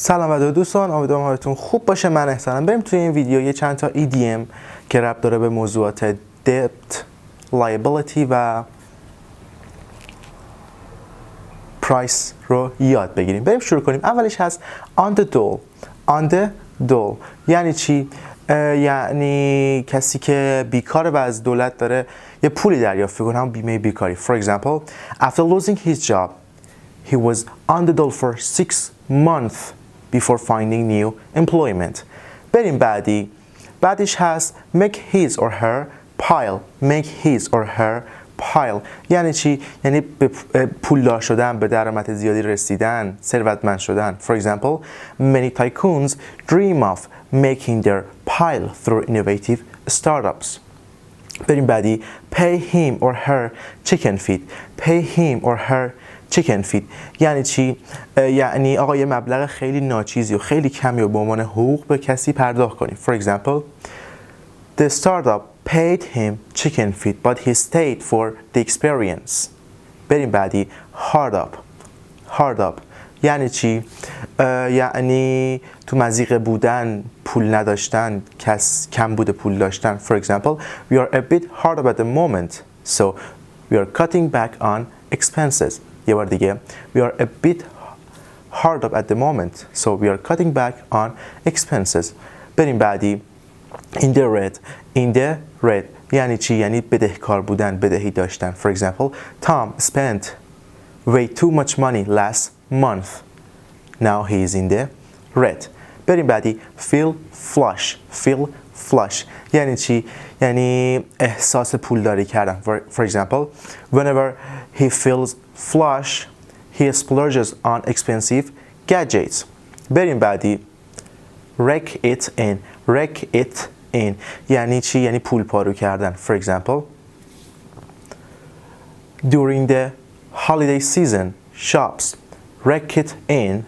سلام و درود دوستان، امیدوارم حالتون خوب باشه. من احسانم. بریم توی این ویدیو یه چند تا EDM که ربط داره به موضوعات debt, liability و price رو یاد بگیریم. بریم شروع کنیم. اولش هست on the dole. on the dole یعنی چی؟ یعنی کسی که بیکاره و از دولت داره یه پولی دریافت کنه، هم بیمه بیکاری. For example, after losing his job, he was on the dole for 6 months before finding new employment. بریم بعدش هست make his or her pile. make his or her pile یعنی چی؟ یعنی به پولدار شدن، به درآمد زیادی رسیدن، ثروتمند شدن. For example, many tycoons dream of making their pile through innovative startups. بریم بعدی pay him or her chicken feed. pay him or her chicken feed یعنی چی؟ یعنی آقا یه مبلغ خیلی ناچیزی و خیلی کمی و به عنوان حقوق به کسی پرداخت کنیم. For example, the startup paid him chicken feed but he stayed for the experience. بریم بعدی hard up. hard up یعنی چی؟ یعنی تو مضیقه بودن، پول نداشتن، کم بوده پول داشتن. For example, we are a bit hard up at the moment, so we are cutting back on expenses. یه بار دیگه we are a bit hard up at the moment, so we are cutting back on expenses. بریم بعدی in the red. in the red یعنی چی؟ یعنی بدهکار بودن، بدهی داشتن. For example, Tom spent way too much money last month. Now he is in the red. بریم بعدی feel flush. feel flush یعنی چی؟ یعنی احساس پولداری کردن. For example, whenever he feels flush, he splurges on expensive gadgets. بریم بعدی rake it in. rake it in یعنی چی؟ یعنی پول پارو کردن. For example, during the holiday season, shops rake it in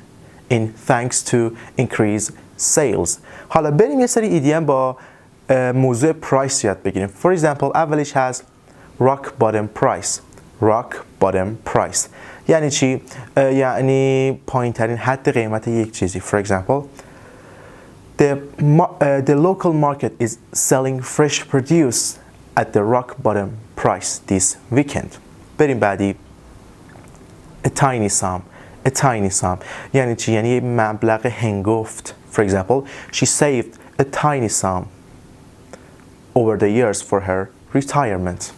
thanks to increased sales. حالا بریم یه سری EDM با موضوع پرایس یاد بگیریم. For example, اولش هست rock bottom price. rock bottom price یعنی چی؟ یعنی پایین ترین حد قیمت یک چیزی. For example, the local market is selling fresh produce at the rock bottom price this weekend. بریم بعدی a tiny sum. a tiny sum یعنی چی؟ یعنی مبلغ هنگفت. For example, she saved a tiny sum over the years for her retirement.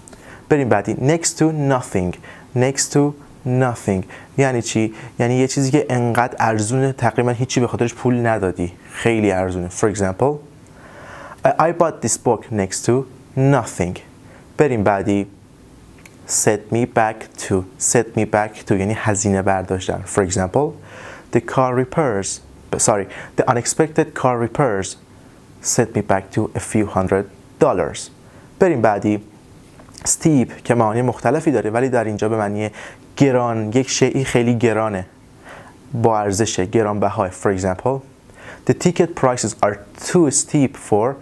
بریم بعدی next to nothing. next to nothing یعنی چی؟ یعنی یه چیزی که انقدر ارزونه تقریبا هیچی به خاطرش پول ندادی، خیلی ارزونه. For example, I bought this book next to nothing. بریم بعدی set me back to. set me back to یعنی هزینه برداشتن. For example, the unexpected car repairs set me back to a few $100. بریم بعدی steep که معانی مختلفی داره ولی در اینجا به معنی گران، یک شیء خیلی گرانه، با ارزشه، گرانبها. For example, the ticket prices are too steep for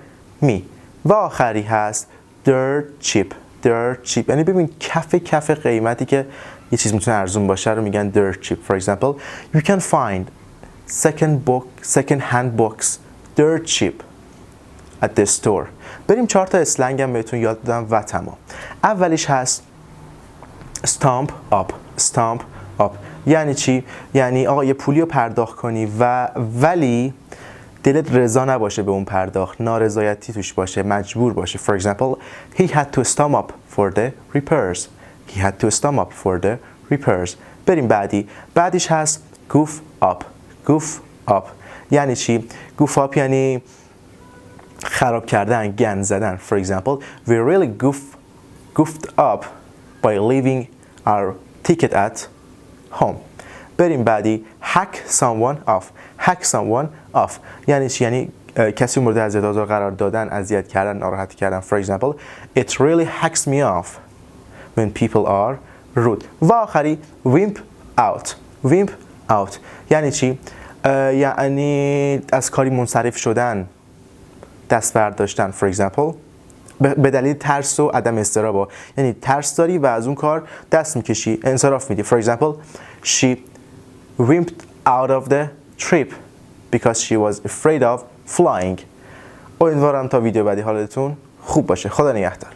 me. و آخری هست dirt cheap. dirt cheap یعنی ببین کف قیمتی که یه چیز میتونه ارزون باشه رو میگن dirt cheap. For example, you can find second hand books dirt cheap at the store. بریم 4 تا اسلنگ هم بهتون یاد دادم و تمام. اولیش هست stamp up. stamp up یعنی چی؟ یعنی آقا یه پولی رو پرداخت کنی ولی دلت رضا نباشه به اون پرداخت، نارضایتی توش باشه، مجبور باشه. For example, he had to stamp up for the repairs. he had to stamp up for the repairs. بریم بعدیش هست goof up. goof up یعنی چی؟ goof up یعنی خراب کردن، گند زدن. For example, we really goofed up by leaving our ticket at home. بریم بعدی hack someone off. hack someone off یعنی چی؟ یعنی کسی مورد اذیت آزار قرار دادن، اذیت کردن، ناراحت کردن. For example, it really hacks me off when people are rude. و آخری wimp out. wimp out یعنی چی؟ یعنی از کاری منصرف شدن، دست برداشتن. For example, به دلیل ترس و عدم اضطراب، یعنی ترس داری و از اون کار دست میکشی، انصراف میدی. For example, she wimped out of the trip because she was afraid of flying. امیدوارم تا ویدیو بعدی حالتون خوب باشه. خدا نگهدار.